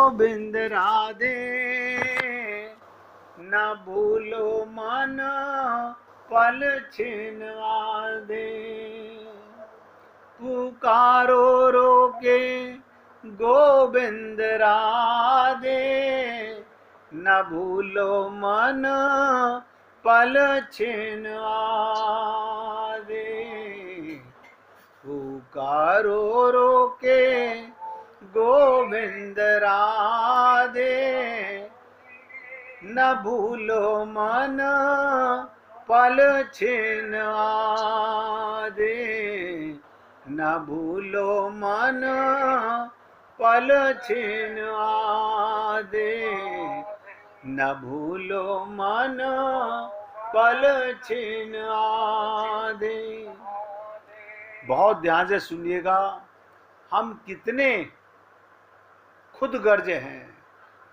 गोविंद राधे, न भूलो मन पल छिन आधे। पुकारो रोके गोविंद राधे, न भूलो मन पल छिन आधे। पुकारो रोके गोविंद राधे, न भूलो मन पल छिन आधे। न भूलो मन पल छिन आधे, न भूलो मन पल छिन आधे। बहुत ध्यान से सुनिएगा, हम कितने खुद गर्ज हैं।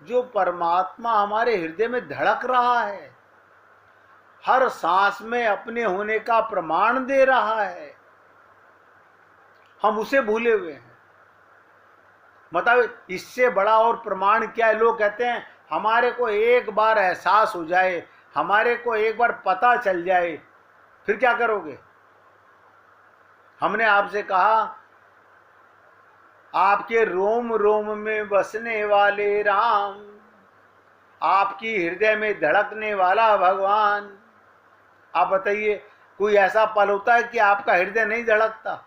जो परमात्मा हमारे हृदय में धड़क रहा है, हर सांस में अपने होने का प्रमाण दे रहा है, हम उसे भूले हुए हैं। मतलब इससे बड़ा और प्रमाण क्या है? लोग कहते हैं हमारे को एक बार एहसास हो जाए, हमारे को एक बार पता चल जाए, फिर क्या करोगे? हमने आपसे कहा, आपके रोम रोम में बसने वाले राम, आपकी हृदय में धड़कने वाला भगवान। आप बताइए, कोई ऐसा पल होता है कि आपका हृदय नहीं धड़कता?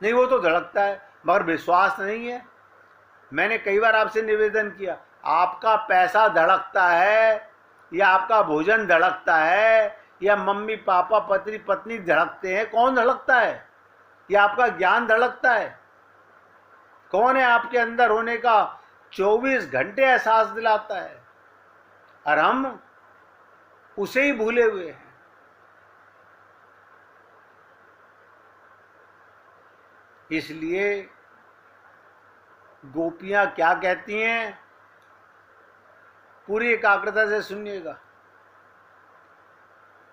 नहीं, वो तो धड़कता है, मगर विश्वास नहीं है। मैंने कई बार आपसे निवेदन किया, आपका पैसा धड़कता है या आपका भोजन धड़कता है या मम्मी पापा पति पत्नी धड़कते हैं? कौन धड़कता है? या आपका ज्ञान धड़कता है? कौन है आपके अंदर होने का 24 घंटे एहसास दिलाता है? और हम उसे ही भूले हुए हैं। इसलिए गोपियां क्या कहती हैं, पूरी एकाग्रता से सुनिएगा।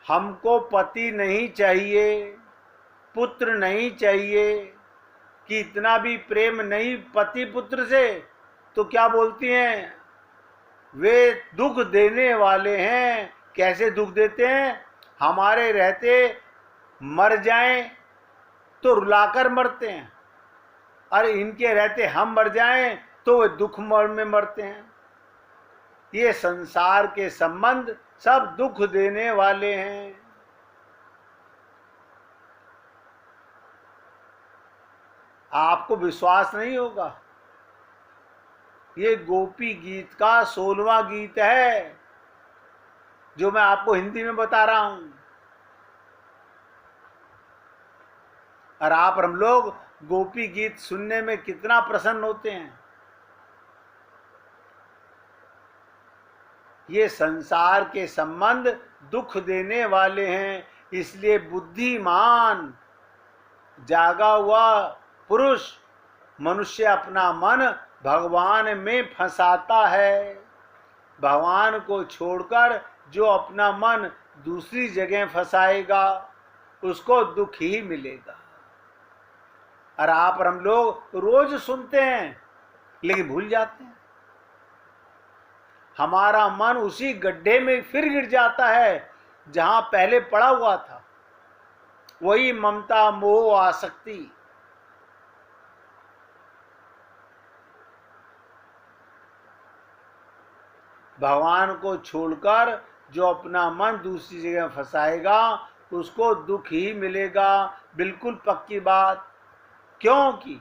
हमको पति नहीं चाहिए, पुत्र नहीं चाहिए, कि इतना भी प्रेम नहीं पति पुत्र से, तो क्या बोलती हैं? वे दुख देने वाले हैं। कैसे दुख देते हैं? हमारे रहते मर जाएं तो रुलाकर मरते हैं, और इनके रहते हम मर जाएं तो वे दुख में मरते हैं। ये संसार के संबंध सब दुख देने वाले हैं। आपको विश्वास नहीं होगा, ये गोपी गीत का 16वां गीत है जो मैं आपको हिंदी में बता रहा हूं। और आप हम लोग गोपी गीत सुनने में कितना प्रसन्न होते हैं। ये संसार के संबंध दुख देने वाले हैं, इसलिए बुद्धिमान जागा हुआ पुरुष मनुष्य अपना मन भगवान में फंसाता है। भगवान को छोड़कर जो अपना मन दूसरी जगह फंसाएगा उसको दुख ही मिलेगा। और आप और हम लोग रोज सुनते हैं लेकिन भूल जाते हैं। हमारा मन उसी गड्ढे में फिर गिर जाता है जहां पहले पड़ा हुआ था, वही ममता मोह आसक्ति। भगवान को छोड़कर जो अपना मन दूसरी जगह फंसाएगा उसको दुख ही मिलेगा, बिल्कुल पक्की बात। क्योंकि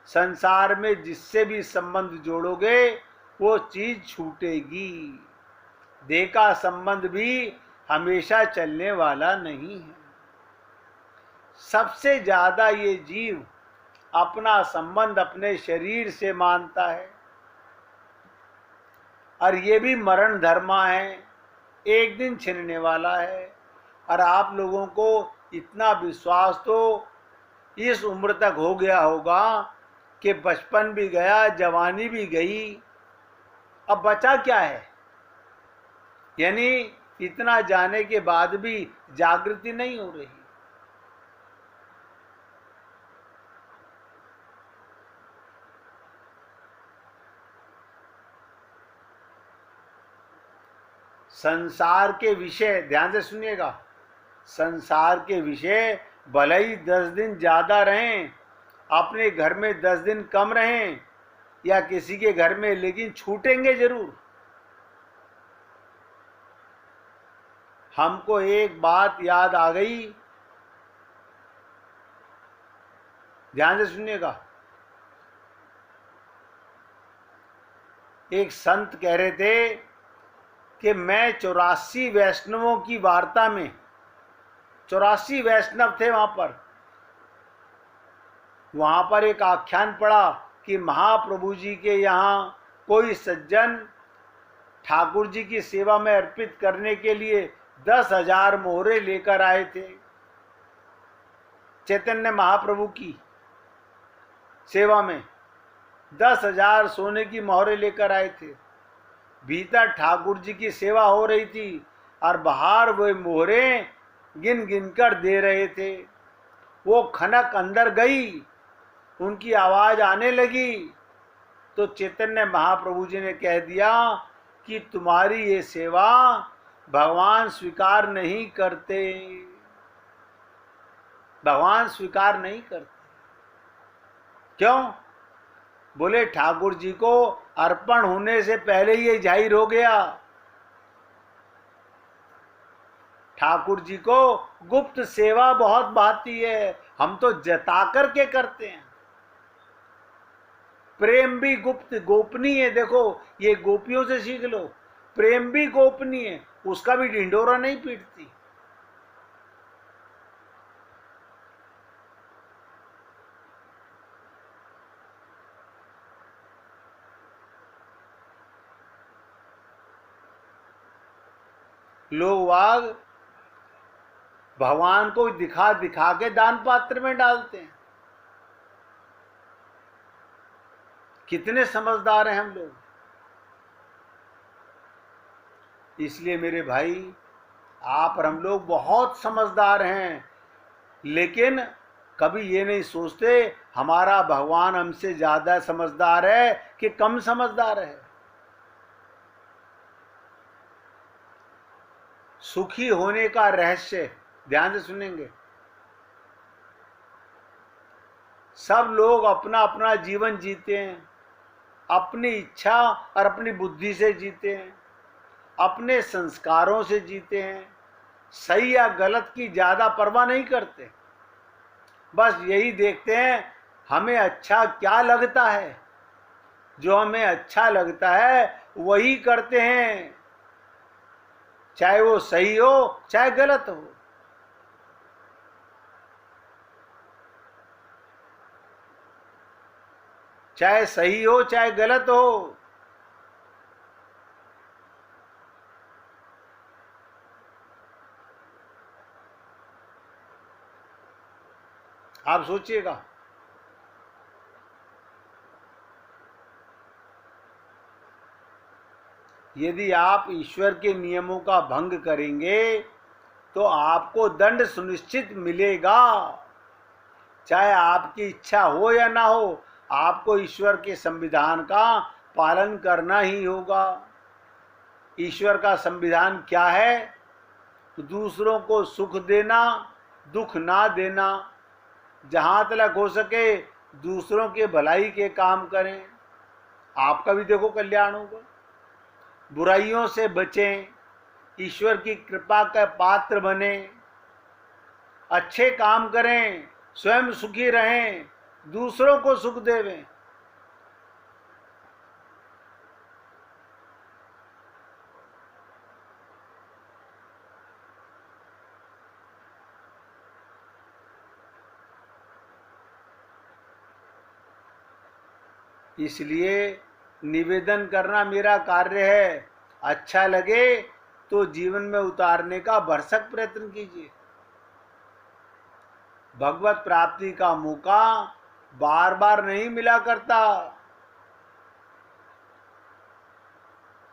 संसार में जिससे भी संबंध जोड़ोगे वो चीज छूटेगी। देह का संबंध भी हमेशा चलने वाला नहीं है। सबसे ज्यादा ये जीव अपना संबंध अपने शरीर से मानता है, और ये भी मरण धर्मा है, एक दिन छिनने वाला है। और आप लोगों को इतना विश्वास तो इस उम्र तक हो गया होगा कि बचपन भी गया, जवानी भी गई, अब बचा क्या है? यानी इतना जाने के बाद भी जागृति नहीं हो रही। संसार के विषय, ध्यान से सुनिएगा, संसार के विषय भले ही 10 दिन ज्यादा रहें, अपने घर में 10 दिन कम रहें या किसी के घर में, लेकिन छूटेंगे जरूर। हमको एक बात याद आ गई, ध्यान से सुनिएगा। एक संत कह रहे थे कि मैं 84 वैष्णवों की वार्ता में, 84 वैष्णव थे वहां पर एक आख्यान पढ़ा कि महाप्रभु जी के यहाँ कोई सज्जन ठाकुर जी की सेवा में अर्पित करने के लिए 10,000 मोहरे लेकर आए थे। चैतन्य महाप्रभु की सेवा में 10,000 सोने की मोहरे लेकर आए थे। भीतर ठाकुर जी की सेवा हो रही थी और बाहर वे मोहरे गिन गिन कर दे रहे थे। वो खनक अंदर गई, उनकी आवाज आने लगी, तो चैतन्य महाप्रभु जी ने कह दिया कि तुम्हारी ये सेवा भगवान स्वीकार नहीं करते, भगवान स्वीकार नहीं करते। क्यों? बोले ठाकुर जी को अर्पण होने से पहले ये जाहिर हो गया। ठाकुर जी को गुप्त सेवा बहुत भाती है, हम तो जता करके करते हैं। प्रेम भी गुप्त गोपनीय है। देखो ये गोपियों से सीख लो, प्रेम भी गोपनीय है, उसका भी ढिंढोरा नहीं पीटती। लोग वाग भगवान को दिखा दिखा के दान पात्र में डालते हैं। कितने समझदार हैं हम लोग। इसलिए मेरे भाई, आप और हम लोग बहुत समझदार हैं, लेकिन कभी ये नहीं सोचते हमारा भगवान हमसे ज्यादा समझदार है कि कम समझदार है। सुखी होने का रहस्य ध्यान से सुनेंगे। सब लोग अपना अपना जीवन जीते हैं, अपनी इच्छा और अपनी बुद्धि से जीते हैं, अपने संस्कारों से जीते हैं, सही या गलत की ज्यादा परवाह नहीं करते। बस यही देखते हैं हमें अच्छा क्या लगता है, जो हमें अच्छा लगता है वही करते हैं, चाहे वो सही हो चाहे गलत हो। चाहे सही हो चाहे गलत हो। आप सोचिएगा, यदि आप ईश्वर के नियमों का भंग करेंगे तो आपको दंड सुनिश्चित मिलेगा। चाहे आपकी इच्छा हो या ना हो, आपको ईश्वर के संविधान का पालन करना ही होगा। ईश्वर का संविधान क्या है? दूसरों को सुख देना, दुख ना देना। जहां तक हो सके दूसरों के भलाई के काम करें, आपका भी देखो कल्याण होगा। बुराइयों से बचें, ईश्वर की कृपा का पात्र बने, अच्छे काम करें, स्वयं सुखी रहें, दूसरों को सुख देवें। इसलिए निवेदन करना मेरा कार्य है। अच्छा लगे तो जीवन में उतारने का भरसक प्रयत्न कीजिए। भगवत प्राप्ति का मौका बार बार नहीं मिला करता।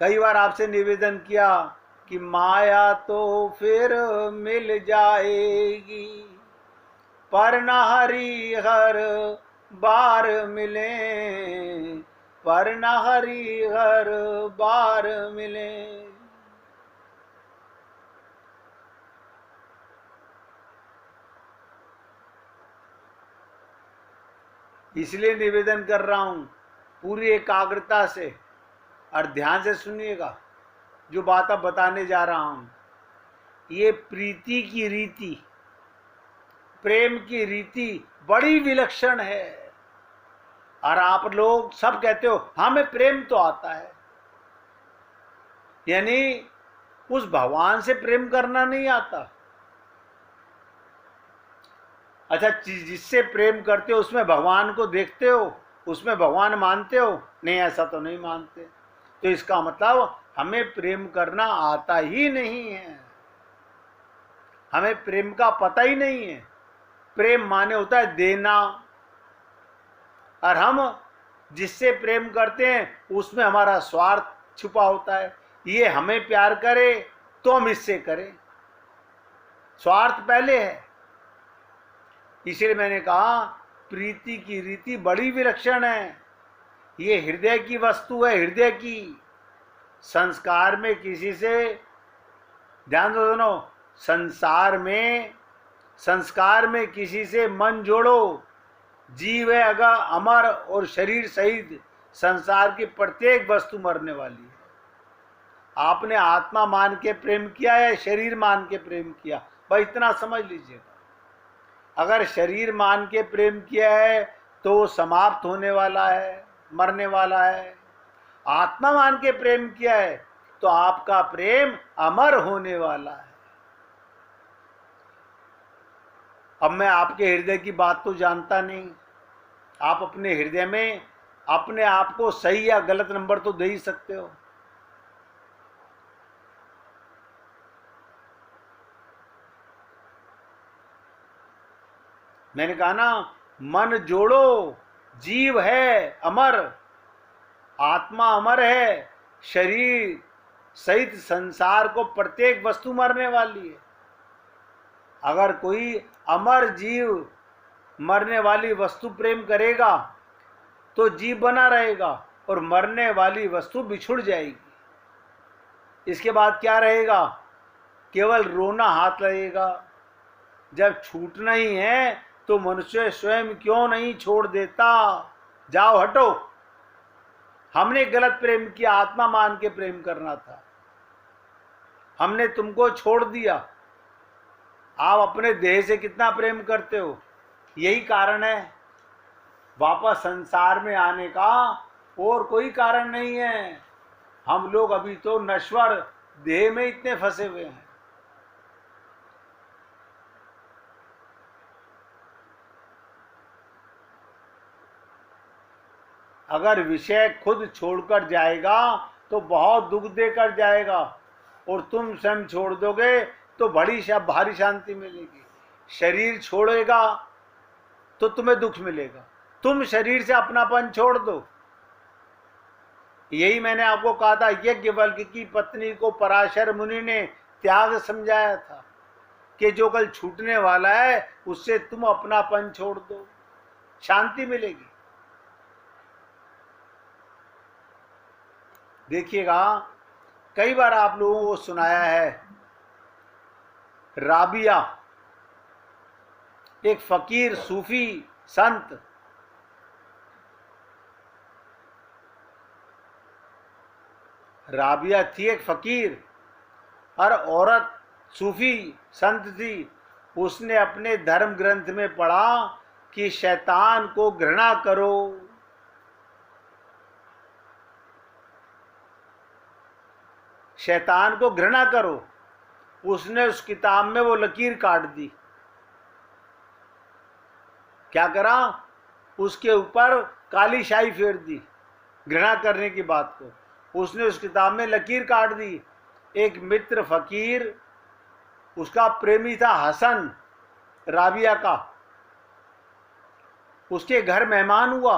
कई बार आपसे निवेदन किया कि माया तो फिर मिल जाएगी, पर न हरि हर बार मिले, पर न हरि हर बार मिले। इसलिए निवेदन कर रहा हूं पूरी एकाग्रता से और ध्यान से सुनिएगा जो बात अब बताने जा रहा हूं। ये प्रीति की रीति, प्रेम की रीति बड़ी विलक्षण है। और आप लोग सब कहते हो हमें प्रेम तो आता है, यानी उस भगवान से प्रेम करना नहीं आता। अच्छा, जिससे प्रेम करते हो उसमें भगवान को देखते हो, उसमें भगवान मानते हो? नहीं, ऐसा तो नहीं मानते। तो इसका मतलब हमें प्रेम करना आता ही नहीं है, हमें प्रेम का पता ही नहीं है। प्रेम माने होता है देना, और हम जिससे प्रेम करते हैं उसमें हमारा स्वार्थ छुपा होता है। ये हमें प्यार करे तो हम इससे करें, स्वार्थ पहले है। इसलिए मैंने कहा प्रीति की रीति बड़ी विलक्षण है। ये हृदय की वस्तु है, हृदय की। संस्कार में किसी से, ध्यान दो दोनों, संस्कार में किसी से मन जोड़ो। जीव है अगर अमर और शरीर सहित संसार की प्रत्येक वस्तु मरने वाली है। आपने आत्मा मान के प्रेम किया या शरीर मान के प्रेम किया? भाई इतना समझ लीजिएगा। अगर शरीर मान के प्रेम किया है तो वो समाप्त होने वाला है, मरने वाला है। आत्मा मान के प्रेम किया है तो आपका प्रेम अमर होने वाला है। अब मैं आपके हृदय की बात तो जानता नहीं, आप अपने हृदय में अपने आप को सही या गलत नंबर तो दे ही सकते हो। मैंने कहा ना, मन जोड़ो। जीव है अमर, आत्मा अमर है, शरीर सहित संसार को प्रत्येक वस्तु मरने वाली है। अगर कोई अमर जीव मरने वाली वस्तु प्रेम करेगा तो जीव बना रहेगा और मरने वाली वस्तु बिछुड़ जाएगी। इसके बाद क्या रहेगा? केवल रोना हाथ लगेगा। जब छूटना ही है तो मनुष्य स्वयं क्यों नहीं छोड़ देता? जाओ हटो, हमने गलत प्रेम किया, आत्मा मान के प्रेम करना था, हमने तुमको छोड़ दिया। आप अपने देह से कितना प्रेम करते हो? यही कारण है वापस संसार में आने का, और कोई कारण नहीं है। हम लोग अभी तो नश्वर देह में इतने फंसे हुए हैं। अगर विषय खुद छोड़कर जाएगा तो बहुत दुख देकर जाएगा, और तुम स्वयं छोड़ दोगे तो बड़ी भारी शांति मिलेगी। शरीर छोड़ेगा तो तुम्हें दुख मिलेगा, तुम शरीर से अपनापन छोड़ दो। यही मैंने आपको कहा था, यज्ञवल्क्य की पत्नी को पराशर मुनि ने त्याग समझाया था कि जो कल छूटने वाला है उससे तुम अपनापन छोड़ दो, शांति मिलेगी। देखिएगा, कई बार आप लोगों को सुनाया है, राबिया एक फकीर सूफी संत, राबिया थी एक फकीर और औरत सूफी संत थी। उसने अपने धर्म ग्रंथ में पढ़ा कि शैतान को घृणा करो। शैतान को घृणा करो। उसने उस किताब में वो लकीर काट दी। क्या करा? उसके ऊपर काली शाही फेर दी घृणा करने की बात को। उसने उस किताब में लकीर काट दी। एक मित्र फकीर, उसका प्रेमी था हसन राबिया का, उसके घर मेहमान हुआ।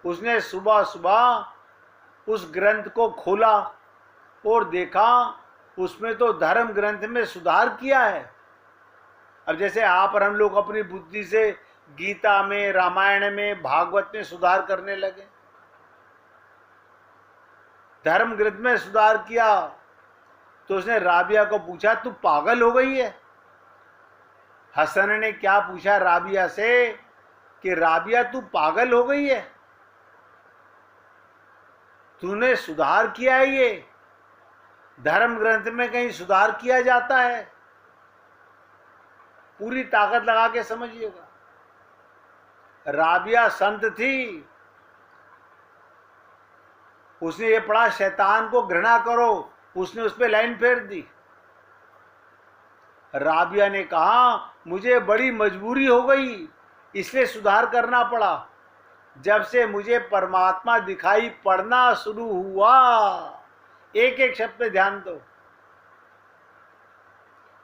उसने सुबह सुबह उस ग्रंथ को खोला और देखा उसमें तो धर्म ग्रंथ में सुधार किया है। अब जैसे आप और हम लोग अपनी बुद्धि से गीता में, रामायण में, भागवत में सुधार करने लगे, धर्म ग्रंथ में सुधार किया। तो उसने राबिया को पूछा, तू पागल हो गई है? हसन ने क्या पूछा राबिया से कि राबिया तू पागल हो गई है, तूने सुधार किया है, ये धर्म ग्रंथ में कहीं सुधार किया जाता है? पूरी ताकत लगा के समझिएगा। राबिया संत थी, उसने ये पढ़ा शैतान को घृणा करो, उसने उस पर लाइन फेर दी। राबिया ने कहा मुझे बड़ी मजबूरी हो गई, इसलिए सुधार करना पड़ा। जब से मुझे परमात्मा दिखाई पड़ना शुरू हुआ, एक एक शब्द पे ध्यान दो,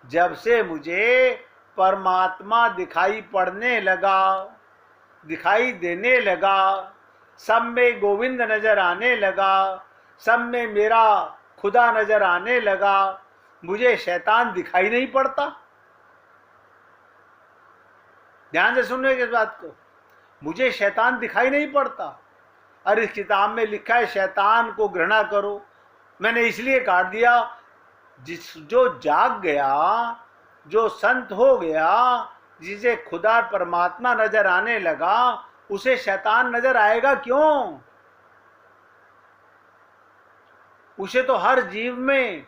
जब से मुझे परमात्मा दिखाई पड़ने लगा, दिखाई देने लगा, सब में गोविंद नजर आने लगा, सब में मेरा खुदा नजर आने लगा, मुझे शैतान दिखाई नहीं पड़ता। ध्यान से सुनने इस बात को, मुझे शैतान दिखाई नहीं पड़ता। और इस किताब में लिखा है शैतान को घृणा करो, मैंने इसलिए काट दिया, जो जाग गया, जो संत हो गया, जिसे खुदा परमात्मा नजर आने लगा, उसे शैतान नजर आएगा क्यों? उसे तो हर जीव में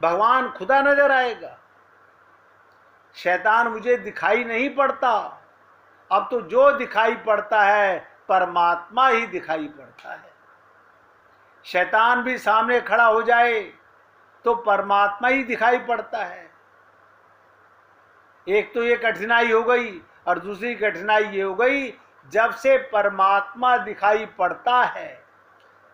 भगवान खुदा नजर आएगा। शैतान मुझे दिखाई नहीं पड़ता, अब तो जो दिखाई पड़ता है परमात्मा ही दिखाई पड़ता है। शैतान भी सामने खड़ा हो जाए तो परमात्मा ही दिखाई पड़ता है। एक तो ये कठिनाई हो गई, और दूसरी कठिनाई ये हो गई, जब से परमात्मा दिखाई पड़ता है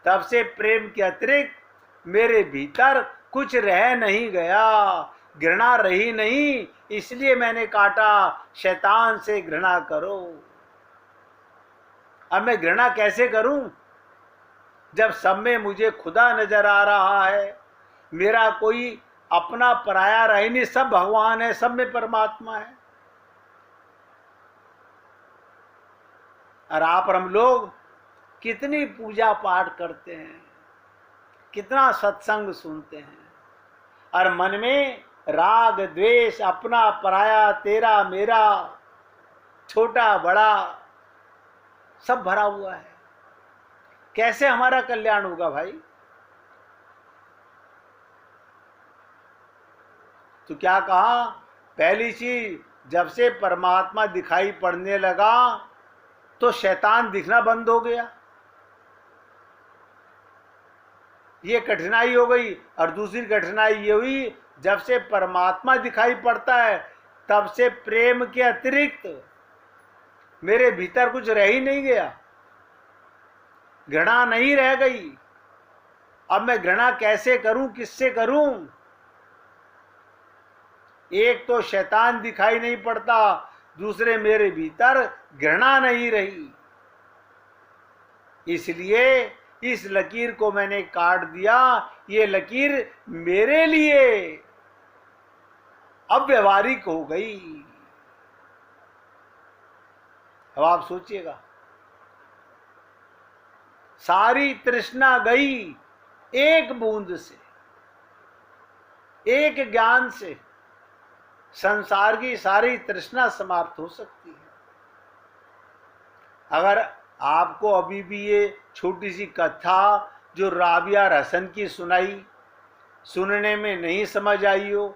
तब से प्रेम के अतिरिक्त मेरे भीतर कुछ रह नहीं गया, घृणा रही नहीं, इसलिए मैंने काटा शैतान से घृणा करो। अब मैं घृणा कैसे करूं जब सब में मुझे खुदा नजर आ रहा है, मेरा कोई अपना पराया रही नहीं, सब भगवान है, सब में परमात्मा है। और आप और हम लोग कितनी पूजा पाठ करते हैं, कितना सत्संग सुनते हैं, और मन में राग द्वेष, अपना पराया, तेरा मेरा, छोटा बड़ा सब भरा हुआ है। कैसे हमारा कल्याण होगा भाई? तो क्या कहा, पहली चीज, जब से परमात्मा दिखाई पड़ने लगा तो शैतान दिखना बंद हो गया, ये कठिनाई हो गई। और दूसरी कठिनाई ये हुई, जब से परमात्मा दिखाई पड़ता है तब से प्रेम के अतिरिक्त मेरे भीतर कुछ रह ही नहीं गया, घृणा नहीं रह गई। अब मैं घृणा कैसे करूं, किससे करूं? एक तो शैतान दिखाई नहीं पड़ता, दूसरे मेरे भीतर घृणा नहीं रही। इसलिए इस लकीर को मैंने काट दिया। ये लकीर मेरे लिए अब व्यवहारिक हो गई। अब आप सोचिएगा, सारी तृष्णा गई एक बूंद से, एक ज्ञान से संसार की सारी तृष्णा समाप्त हो सकती है। अगर आपको अभी भी ये छोटी सी कथा जो राबिया हसन की सुनने में नहीं समझ आई हो,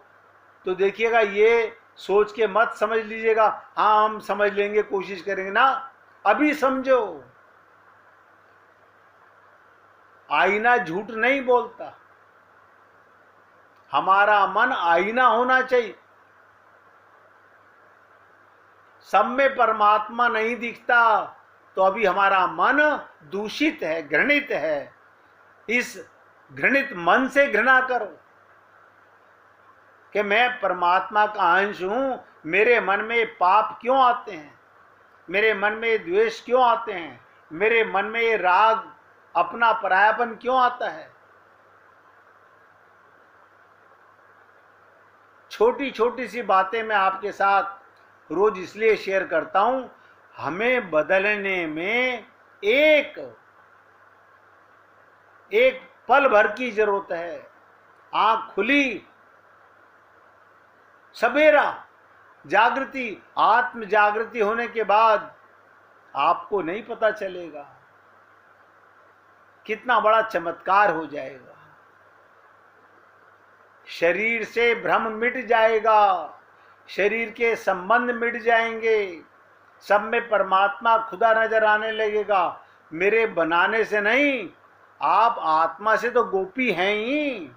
तो देखिएगा, ये सोच के मत समझ लीजिएगा हाँ हम समझ लेंगे, कोशिश करेंगे ना। अभी समझो, आईना झूठ नहीं बोलता, हमारा मन आईना होना चाहिए। सब में परमात्मा नहीं दिखता तो अभी हमारा मन दूषित है, घृणित है। इस घृणित मन से घृणा करो कि मैं परमात्मा का अंश हूं, मेरे मन में पाप क्यों आते हैं, मेरे मन में द्वेष क्यों आते हैं, मेरे मन में राग, अपना परायापन क्यों आता है। छोटी छोटी सी बातें मैं आपके साथ रोज इसलिए शेयर करता हूं, हमें बदलने में एक पल भर की जरूरत है। आंख खुली, सवेरा, जागृति, आत्म जागृति होने के बाद आपको नहीं पता चलेगा। कितना बड़ा चमत्कार हो जाएगा। शरीर से भ्रम मिट जाएगा, शरीर के संबंध मिट जाएंगे, सब में परमात्मा खुदा नजर आने लगेगा। मेरे बनाने से नहीं, आप आत्मा से तो गोपी हैं ही।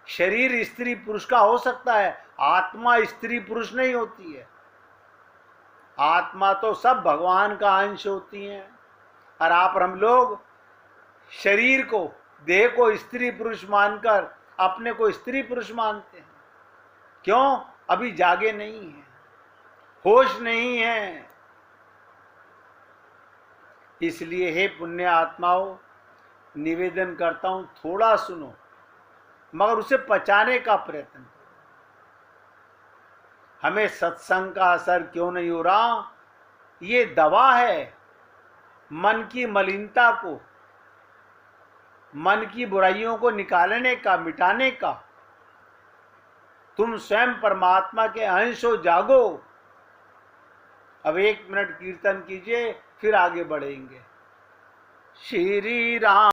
शरीर स्त्री पुरुष का हो सकता है, आत्मा स्त्री पुरुष नहीं होती है। आत्मा तो सब भगवान का अंश होती है। और आप और हम लोग शरीर को, देह को स्त्री पुरुष मानकर अपने को स्त्री पुरुष मानते हैं। क्यों? अभी जागे नहीं हैं, होश नहीं है। इसलिए हे पुण्य आत्माओं, निवेदन करता हूं, थोड़ा सुनो मगर उसे पचाने का प्रयत्न करो। हमें सत्संग का असर क्यों नहीं हो रहा? ये दवा है मन की मलिनता को, मन की बुराइयों को निकालने का, मिटाने का। तुम स्वयं परमात्मा के अंश हो, जागो। अब 1 मिनट कीर्तन कीजिए, फिर आगे बढ़ेंगे। श्री राम।